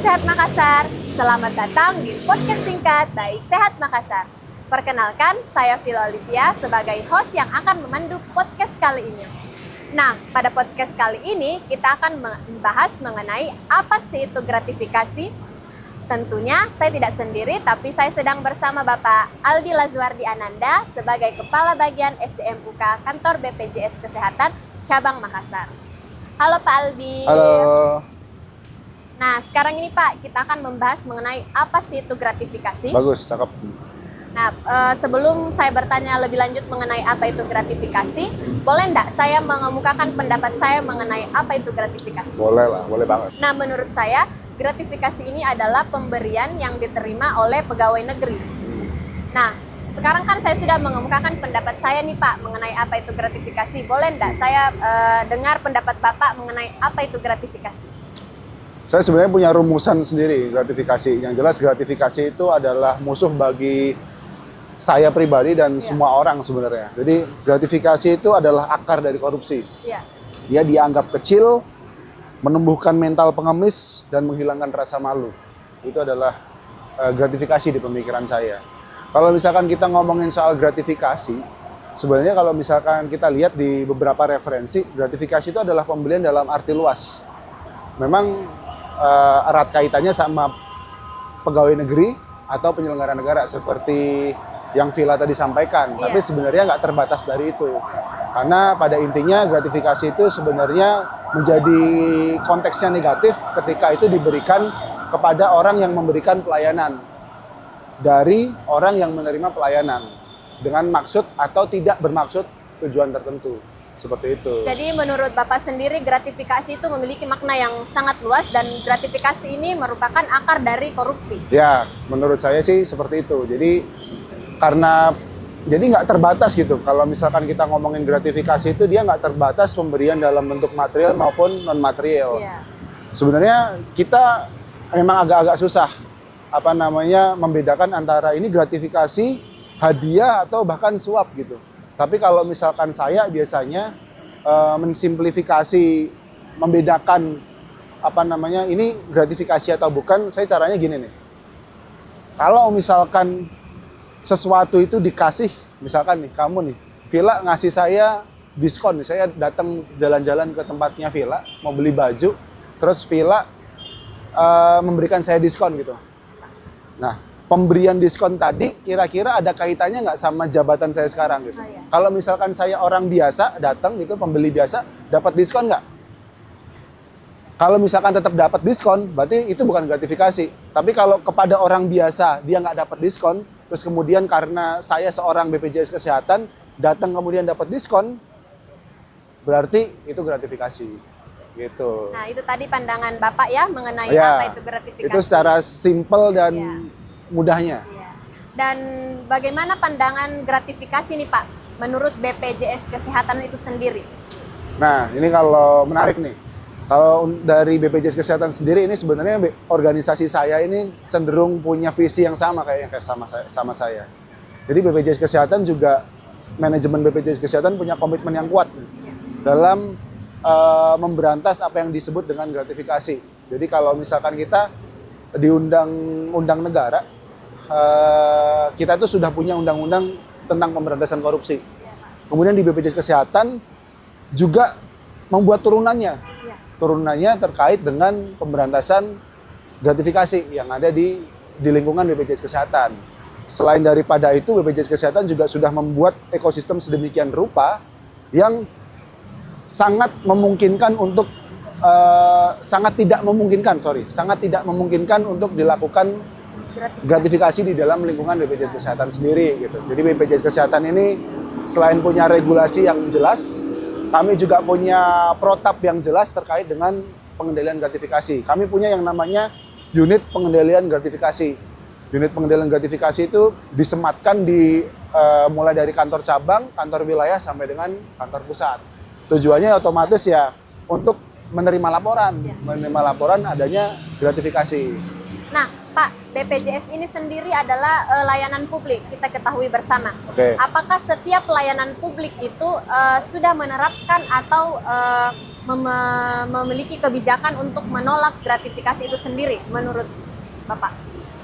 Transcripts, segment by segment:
Sehat Makassar, selamat datang di podcast singkat by Sehat Makassar. Perkenalkan, saya Vila Olivia sebagai host yang akan memandu podcast kali ini. Nah, pada podcast kali ini kita akan membahas mengenai apa sih itu gratifikasi. Tentunya saya tidak sendiri, tapi saya sedang bersama Bapak Aldi Lazuardi Ananda sebagai Kepala Bagian SDM UK Kantor BPJS Kesehatan Cabang Makassar. Halo Pak Aldi. Halo. Nah, sekarang ini Pak, kita akan membahas mengenai apa sih itu gratifikasi. Bagus, cakep. Nah, sebelum saya bertanya lebih lanjut mengenai apa itu gratifikasi, boleh enggak saya mengemukakan pendapat saya mengenai apa itu gratifikasi? Boleh lah, boleh banget. Nah, menurut saya, gratifikasi ini adalah pemberian yang diterima oleh pegawai negeri. Nah, sekarang kan saya sudah mengemukakan pendapat saya nih Pak mengenai apa itu gratifikasi. Boleh enggak saya dengar pendapat Bapak mengenai apa itu gratifikasi? Saya sebenarnya punya rumusan sendiri gratifikasi. Yang jelas gratifikasi itu adalah musuh bagi saya pribadi dan semua orang sebenarnya. Jadi gratifikasi itu adalah akar dari korupsi. Iya. Dia dianggap kecil, menumbuhkan mental pengemis, dan menghilangkan rasa malu. Itu adalah gratifikasi di pemikiran saya. Kalau misalkan kita ngomongin soal gratifikasi, sebenarnya kalau misalkan kita lihat di beberapa referensi, gratifikasi itu adalah pembelian dalam arti luas. Memang erat kaitannya sama pegawai negeri atau penyelenggara negara seperti yang Vila tadi sampaikan. Tapi sebenarnya nggak terbatas dari itu. Karena pada intinya gratifikasi itu sebenarnya menjadi konteksnya negatif ketika itu diberikan kepada orang yang memberikan pelayanan dari orang yang menerima pelayanan dengan maksud atau tidak bermaksud tujuan tertentu. Seperti itu. Jadi menurut Bapak sendiri gratifikasi itu memiliki makna yang sangat luas dan gratifikasi ini merupakan akar dari korupsi. Ya, menurut saya sih seperti itu. Jadi nggak terbatas gitu. Kalau misalkan kita ngomongin gratifikasi itu dia nggak terbatas pemberian dalam bentuk material maupun non material. Iya. Sebenarnya kita memang agak-agak susah membedakan antara ini gratifikasi, hadiah atau bahkan suap gitu. Tapi kalau misalkan saya biasanya mensimplifikasi, membedakan ini gratifikasi atau bukan, saya caranya gini nih. Kalau misalkan sesuatu itu dikasih, misalkan nih kamu nih, Vila ngasih saya diskon nih, saya datang jalan-jalan ke tempatnya Vila, mau beli baju, terus Vila memberikan saya diskon gitu. Nah, pemberian diskon tadi kira-kira ada kaitannya nggak sama jabatan saya sekarang gitu? Oh, iya. Kalau misalkan saya orang biasa datang gitu, pembeli biasa, dapat diskon nggak? Kalau misalkan tetap dapat diskon, berarti itu bukan gratifikasi. Tapi kalau kepada orang biasa dia nggak dapat diskon, terus kemudian karena saya seorang BPJS Kesehatan datang kemudian dapat diskon, berarti itu gratifikasi. Gitu. Nah, itu tadi pandangan Bapak ya mengenai apa itu gratifikasi. Itu secara simpel dan mudahnya. Iya. Dan bagaimana pandangan gratifikasi nih Pak menurut BPJS Kesehatan itu sendiri? Nah, ini kalau menarik nih. Kalau dari BPJS Kesehatan sendiri ini sebenarnya organisasi saya ini cenderung punya visi yang sama kayak sama saya. Jadi BPJS Kesehatan juga, manajemen BPJS Kesehatan punya komitmen yang kuat dalam memberantas apa yang disebut dengan gratifikasi. Jadi kalau misalkan kita di undang-undang negara, kita itu sudah punya undang-undang tentang pemberantasan korupsi. Kemudian di BPJS Kesehatan juga membuat turunannya. Turunannya terkait dengan pemberantasan gratifikasi yang ada di lingkungan BPJS Kesehatan. Selain daripada itu, BPJS Kesehatan juga sudah membuat ekosistem sedemikian rupa yang sangat memungkinkan untuk sangat tidak memungkinkan untuk dilakukan gratifikasi di dalam lingkungan BPJS Kesehatan sendiri gitu. Jadi BPJS Kesehatan ini selain punya regulasi yang jelas, kami juga punya protap yang jelas terkait dengan pengendalian gratifikasi. Kami punya yang namanya unit pengendalian gratifikasi. Unit pengendalian gratifikasi itu disematkan di mulai dari kantor cabang, kantor wilayah sampai dengan kantor pusat. Tujuannya otomatis ya untuk menerima laporan adanya gratifikasi. Nah, Pak, BPJS ini sendiri adalah layanan publik, kita ketahui bersama. Oke. Apakah setiap pelayanan publik itu sudah menerapkan atau memiliki kebijakan untuk menolak gratifikasi itu sendiri menurut Bapak?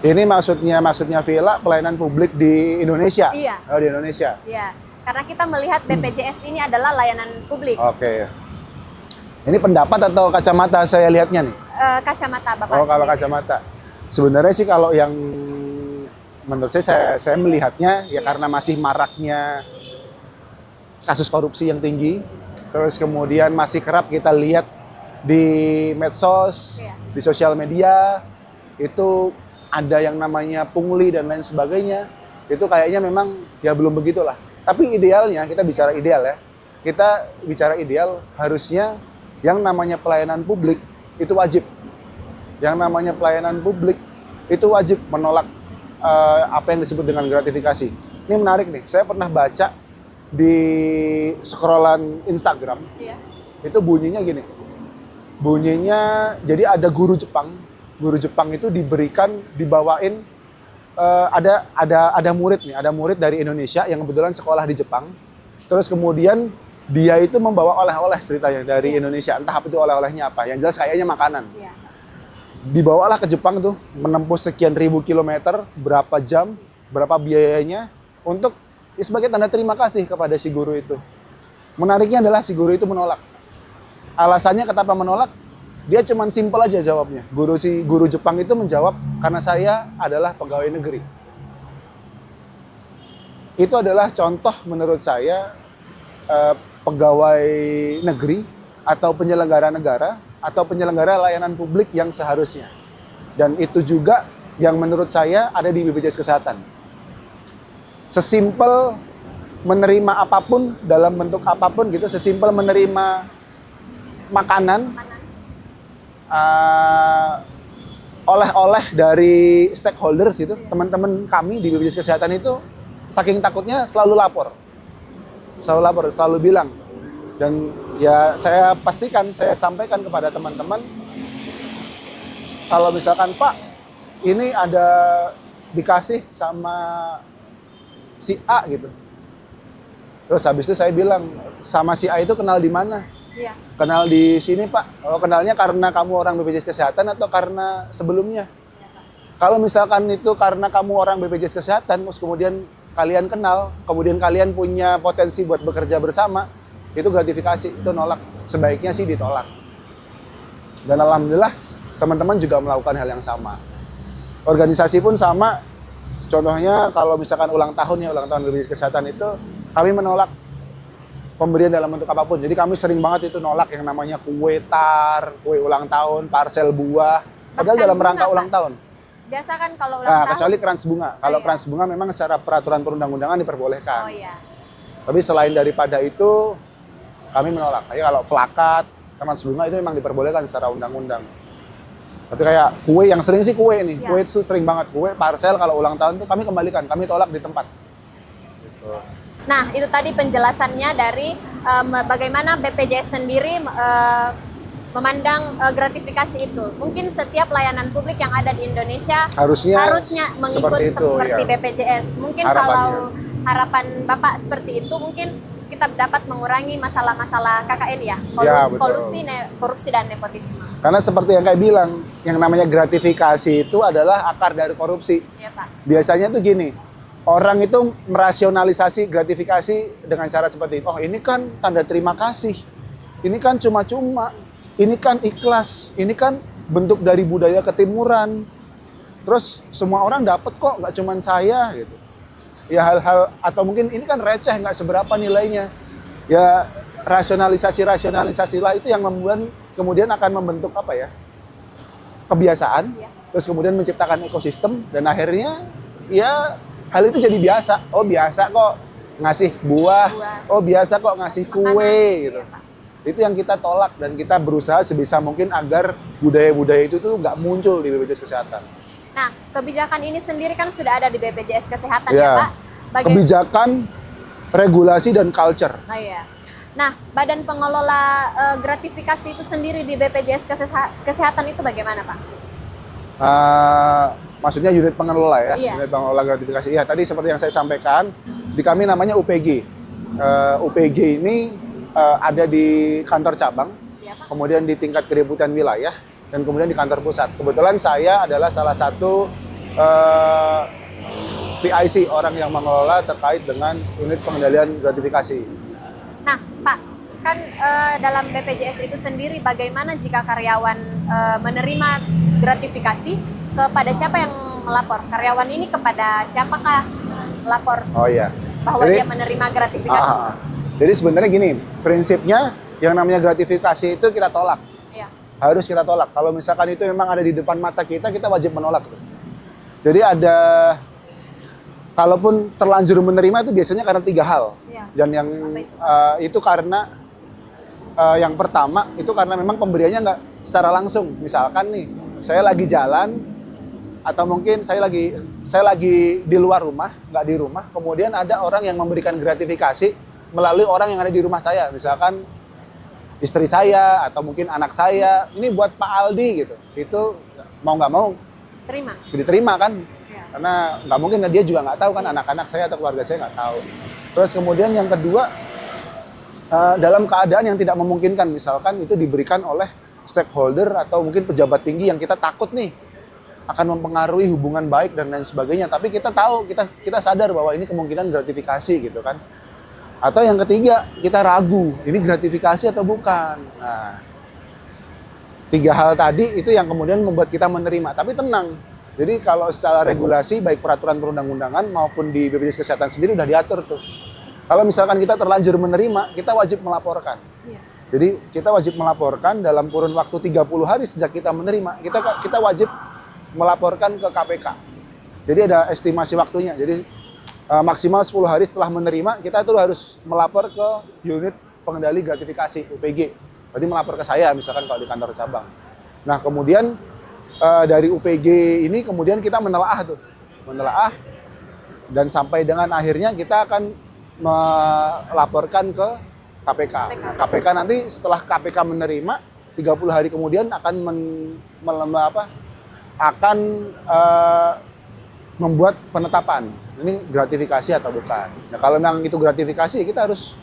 Ini maksudnya Villa pelayanan publik di Indonesia? Iya. Oh, di Indonesia? Iya, karena kita melihat BPJS ini adalah layanan publik. Oke. Ini pendapat atau kacamata saya lihatnya nih? Kacamata Bapak Oh, kalau sendiri. kacamata. Sebenarnya sih kalau yang menurut saya melihatnya ya karena masih maraknya kasus korupsi yang tinggi, terus kemudian masih kerap kita lihat di medsos, Iya. di sosial media, itu ada yang namanya pungli dan lain sebagainya. Itu kayaknya memang ya belum begitulah. Tapi idealnya, kita bicara ideal ya, kita bicara ideal harusnya yang namanya pelayanan publik itu wajib. Yang namanya pelayanan publik itu wajib menolak apa yang disebut dengan gratifikasi. Ini menarik nih, saya pernah baca di scrollan Instagram, Iya. itu bunyinya gini. Bunyinya, jadi ada guru Jepang itu dibawain ada murid nih, ada murid dari Indonesia yang kebetulan sekolah di Jepang. Terus kemudian dia itu membawa oleh-oleh ceritanya dari Indonesia, entah apa itu oleh-olehnya apa. Yang jelas kayaknya makanan. Iya. Dibawalah ke Jepang tuh, menempuh sekian ribu kilometer, berapa jam, berapa biayanya untuk ya sebagai tanda terima kasih kepada si guru itu. Menariknya adalah si guru itu menolak. Alasannya kenapa menolak? Dia cuman simpel aja jawabnya. Guru Jepang itu menjawab, karena saya adalah pegawai negeri. Itu adalah contoh menurut saya pegawai negeri atau penyelenggara negara atau penyelenggara layanan publik yang seharusnya. Dan itu juga yang menurut saya ada di BPJS Kesehatan. Sesimpel menerima apapun dalam bentuk apapun gitu, sesimpel menerima makanan, oleh-oleh dari stakeholders gitu, teman-teman kami di BPJS Kesehatan itu saking takutnya selalu lapor, selalu bilang. Dan ya saya pastikan, saya sampaikan kepada teman-teman, kalau misalkan Pak, ini ada dikasih sama si A gitu. Terus habis itu saya bilang, sama si A itu kenal di mana? Iya. Kenal di sini Pak. Oh, kenalnya karena kamu orang BPJS Kesehatan atau karena sebelumnya? Kalau misalkan itu karena kamu orang BPJS Kesehatan, terus kemudian kalian kenal, kemudian kalian punya potensi buat bekerja bersama, itu gratifikasi, itu nolak. Sebaiknya sih ditolak. Dan alhamdulillah teman-teman juga melakukan hal yang sama. Organisasi pun sama. Contohnya kalau misalkan ulang tahun BPJS Kesehatan itu, kami menolak pemberian dalam bentuk apapun. Jadi kami sering banget itu nolak yang namanya kue tar, kue ulang tahun, parsel buah. Padahal Bahkan dalam bunga, rangka Pak. ulang tahun. Biasa kan kalau ulang Nah, tahun. kecuali krans bunga. Kalau iya. krans bunga memang secara peraturan perundang-undangan diperbolehkan. Oh iya. Tapi selain daripada itu, kami menolak. Kayak kalau plakat, krans bunga itu memang diperbolehkan secara undang-undang. Tapi kayak kue, yang sering sih kue nih. Iya. Kue itu sering banget. Kue, parsel kalau ulang tahun itu kami kembalikan. Kami tolak di tempat. Gitu. Nah, itu tadi penjelasannya dari bagaimana BPJS sendiri memandang gratifikasi itu. Mungkin setiap layanan publik yang ada di Indonesia Harusnya mengikut seperti itu, seperti ya. BPJS. Mungkin Harapannya. kalau harapan Bapak seperti itu, mungkin kita dapat mengurangi masalah-masalah KKN ya, Ya, betul. korupsi dan nepotisme. Karena seperti yang kayak bilang, yang namanya gratifikasi itu adalah akar dari korupsi. Ya Pak. Biasanya tuh gini, orang itu merasionalisasi gratifikasi dengan cara seperti ini. Oh, ini kan tanda terima kasih. Ini kan cuma-cuma. Ini kan ikhlas. Ini kan bentuk dari budaya ketimuran. Terus semua orang dapat kok, nggak cuma saya gitu. Ya hal-hal, atau mungkin ini kan receh, nggak seberapa nilainya. Ya rasionalisasi lah itu yang membuat kemudian akan membentuk apa ya, kebiasaan. Ya. Terus kemudian menciptakan ekosistem dan akhirnya ya hal itu jadi biasa. Oh biasa kok ngasih buah. Oh biasa kok ngasih kue Makanan. gitu. Iya, Pak. Itu yang kita tolak dan kita berusaha sebisa mungkin agar budaya-budaya itu tuh nggak muncul di BPJS Kesehatan. Nah, kebijakan ini sendiri kan sudah ada di BPJS Kesehatan Ya. ya Pak. Kebijakan, regulasi dan culture. Oh iya. Nah, badan pengelola gratifikasi itu sendiri di BPJS Kesehatan itu bagaimana Pak? Maksudnya unit pengelola ya, Iya. unit pengelola gratifikasi. Ya tadi seperti yang saya sampaikan, di kami namanya UPG. UPG ini ada di kantor cabang. Iya. Ya, Pak. kemudian di tingkat kedeputian wilayah, dan kemudian di kantor pusat. Kebetulan saya adalah salah satu PIC, orang yang mengelola terkait dengan unit pengendalian gratifikasi. Nah, Pak, kan dalam BPJS itu sendiri bagaimana jika karyawan menerima gratifikasi, kepada siapa yang melapor? Karyawan ini kepada siapakah melapor Oh iya. bahwa dia menerima gratifikasi? Jadi sebenarnya gini, prinsipnya yang namanya gratifikasi itu kita tolak. Iya. Harus kita tolak. Kalau misalkan itu memang ada di depan mata kita, kita wajib menolak. Jadi ada, kalaupun terlanjur menerima itu biasanya karena 3 hal. Iya. Dan yang itu karena yang pertama itu karena memang pemberiannya nggak secara langsung. Misalkan nih, saya lagi jalan atau mungkin saya lagi di luar rumah, nggak di rumah, kemudian ada orang yang memberikan gratifikasi melalui orang yang ada di rumah saya, misalkan istri saya atau mungkin anak saya, ini buat Pak Aldi gitu, itu mau nggak mau diterima kan, Ya. karena nggak mungkin dia juga nggak tahu kan anak-anak saya atau keluarga saya nggak tahu. Terus kemudian yang kedua, dalam keadaan yang tidak memungkinkan, misalkan itu diberikan oleh stakeholder atau mungkin pejabat tinggi yang kita takut nih akan mempengaruhi hubungan baik dan lain sebagainya, tapi kita tahu, kita sadar bahwa ini kemungkinan gratifikasi gitu kan. Atau yang ketiga, kita ragu, ini gratifikasi atau bukan. Nah, 3 hal tadi itu yang kemudian membuat kita menerima. Tapi tenang, jadi kalau secara regulasi, baik peraturan perundang-undangan maupun di BPJS Kesehatan sendiri udah diatur tuh. Kalau misalkan kita terlanjur menerima, kita wajib melaporkan. Iya. Jadi kita wajib melaporkan dalam kurun waktu 30 hari sejak kita menerima, kita wajib melaporkan ke KPK. Jadi ada estimasi waktunya. Jadi maksimal 10 hari setelah menerima, kita tuh harus melapor ke unit pengendali gratifikasi UPG. Jadi melapor ke saya misalkan kalau di kantor cabang. Nah, kemudian dari UPG ini kemudian kita menelaah dan sampai dengan akhirnya kita akan melaporkan ke KPK. KPK nanti setelah KPK menerima 30 hari kemudian akan membuat penetapan ini gratifikasi atau bukan. Nah, kalau memang itu gratifikasi, kita harus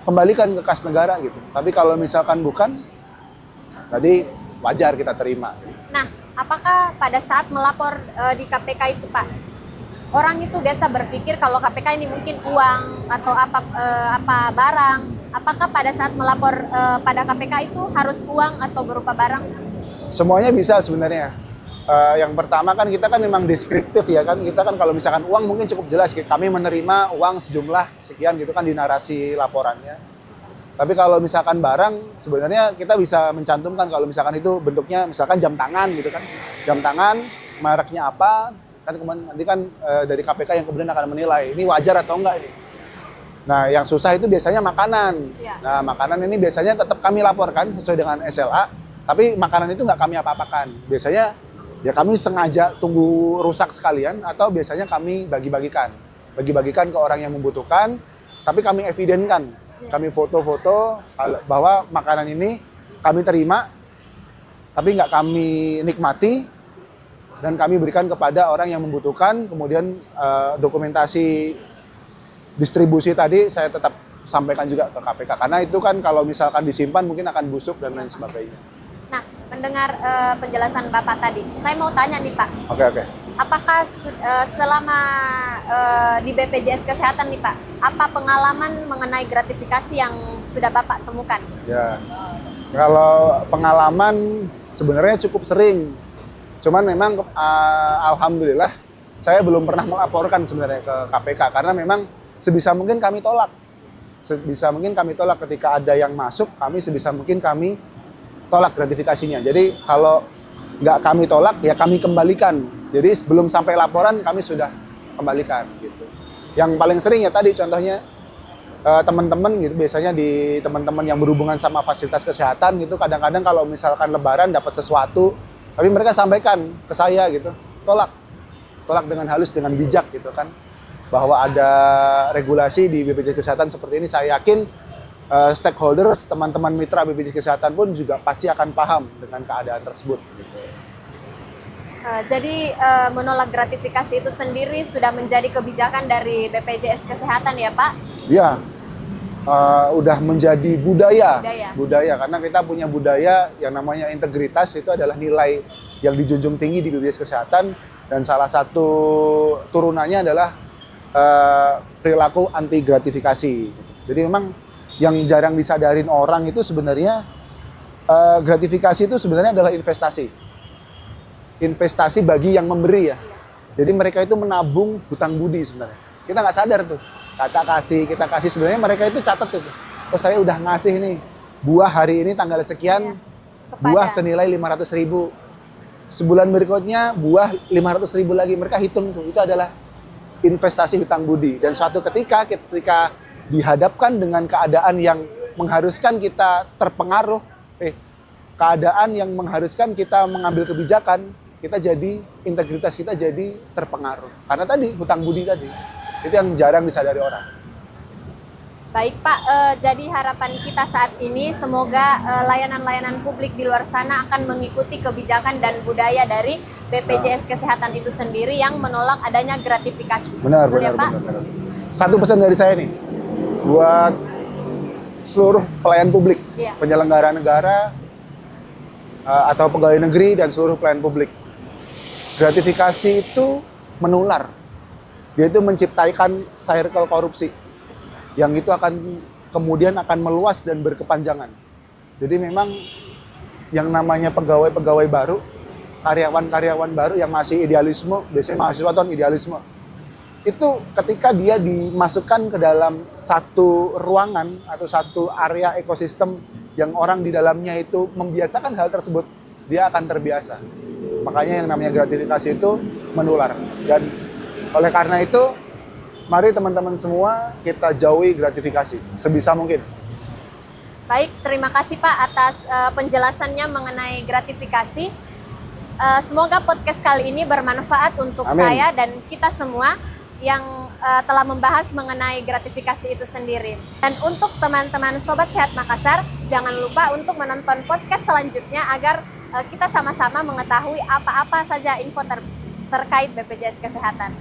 kembalikan ke kas negara gitu. Tapi kalau misalkan bukan, tadi wajar kita terima. Nah, apakah pada saat melapor di KPK itu, Pak, orang itu biasa berpikir kalau KPK ini mungkin uang atau apa barang? Apakah pada saat melapor pada KPK itu harus uang atau berupa barang? Semuanya bisa sebenarnya. Yang pertama kan kita kan memang deskriptif ya kan, kita kan kalau misalkan uang mungkin cukup jelas, kami menerima uang sejumlah sekian gitu kan di narasi laporannya. Tapi kalau misalkan barang, sebenarnya kita bisa mencantumkan kalau misalkan itu bentuknya misalkan jam tangan gitu kan, jam tangan mereknya apa, kan nanti kan dari KPK yang kemudian akan menilai ini wajar atau enggak ini. Nah, yang susah itu biasanya makanan. Ya. Nah, makanan ini biasanya tetap kami laporkan sesuai dengan SLA, tapi makanan itu nggak kami apa-apakan. Biasanya ya kami sengaja tunggu rusak sekalian atau biasanya kami bagi-bagikan ke orang yang membutuhkan, tapi kami evidenkan, kami foto-foto bahwa makanan ini kami terima, tapi nggak kami nikmati, dan kami berikan kepada orang yang membutuhkan. Kemudian dokumentasi distribusi tadi saya tetap sampaikan juga ke KPK, karena itu kan kalau misalkan disimpan mungkin akan busuk dan lain sebagainya. Nah, mendengar penjelasan Bapak tadi, saya mau tanya nih Pak. Oke. Apakah selama di BPJS Kesehatan nih Pak, apa pengalaman mengenai gratifikasi yang sudah Bapak temukan? Ya, kalau pengalaman sebenarnya cukup sering. Cuman memang alhamdulillah saya belum pernah melaporkan sebenarnya ke KPK karena memang sebisa mungkin kami tolak. Ketika ada yang masuk, sebisa mungkin kami tolak gratifikasinya. Jadi kalau nggak kami tolak, ya kami kembalikan. Jadi sebelum sampai laporan kami sudah kembalikan gitu. Yang paling sering ya tadi contohnya teman-teman gitu, biasanya di teman-teman yang berhubungan sama fasilitas kesehatan gitu, kadang-kadang kalau misalkan lebaran dapat sesuatu, tapi mereka sampaikan ke saya gitu, tolak dengan halus, dengan bijak gitu kan, bahwa ada regulasi di BPJS Kesehatan seperti ini. Saya yakin stakeholders, teman-teman mitra BPJS Kesehatan pun juga pasti akan paham dengan keadaan tersebut. Gitu. Jadi menolak gratifikasi itu sendiri sudah menjadi kebijakan dari BPJS Kesehatan ya Pak? Ya, udah menjadi budaya. Budaya. Karena kita punya budaya yang namanya integritas, itu adalah nilai yang dijunjung tinggi di BPJS Kesehatan, dan salah satu turunannya adalah perilaku anti gratifikasi. Jadi memang yang jarang disadarin orang itu sebenarnya gratifikasi itu sebenarnya adalah investasi bagi yang memberi ya. Jadi mereka itu menabung hutang budi sebenarnya. Kita nggak sadar tuh. Kita kasih sebenarnya mereka itu catat tuh. Oh, saya udah ngasih nih buah hari ini tanggal sekian, buah senilai 500.000. Sebulan berikutnya buah 500.000 lagi. Mereka hitung tuh. Itu adalah investasi hutang budi. Dan suatu ketika dihadapkan dengan keadaan yang mengharuskan kita terpengaruh, keadaan yang mengharuskan kita mengambil kebijakan, integritas kita jadi terpengaruh. Karena tadi hutang budi tadi. Itu yang jarang disadari orang. Baik Pak, jadi harapan kita saat ini semoga layanan-layanan publik di luar sana akan mengikuti kebijakan dan budaya dari BPJS Kesehatan itu sendiri yang menolak adanya gratifikasi. Benar. Satu pesan dari saya nih, buat seluruh pelayan publik, penyelenggara negara, atau pegawai negeri dan seluruh pelayan publik. Gratifikasi itu menular. Dia itu menciptakan circle korupsi yang itu kemudian akan meluas dan berkepanjangan. Jadi memang yang namanya pegawai-pegawai baru, karyawan-karyawan baru yang masih idealisme, biasanya mahasiswa itu idealisme. Itu ketika dia dimasukkan ke dalam satu ruangan atau satu area ekosistem yang orang di dalamnya itu membiasakan hal tersebut, dia akan terbiasa. Makanya yang namanya gratifikasi itu menular. Dan oleh karena itu, mari teman-teman semua kita jauhi gratifikasi sebisa mungkin. Baik, terima kasih Pak atas penjelasannya mengenai gratifikasi. Semoga podcast kali ini bermanfaat untuk saya dan kita semua yang telah membahas mengenai gratifikasi itu sendiri. Dan untuk teman-teman Sobat Sehat Makassar, jangan lupa untuk menonton podcast selanjutnya agar kita sama-sama mengetahui apa-apa saja info terkait BPJS Kesehatan.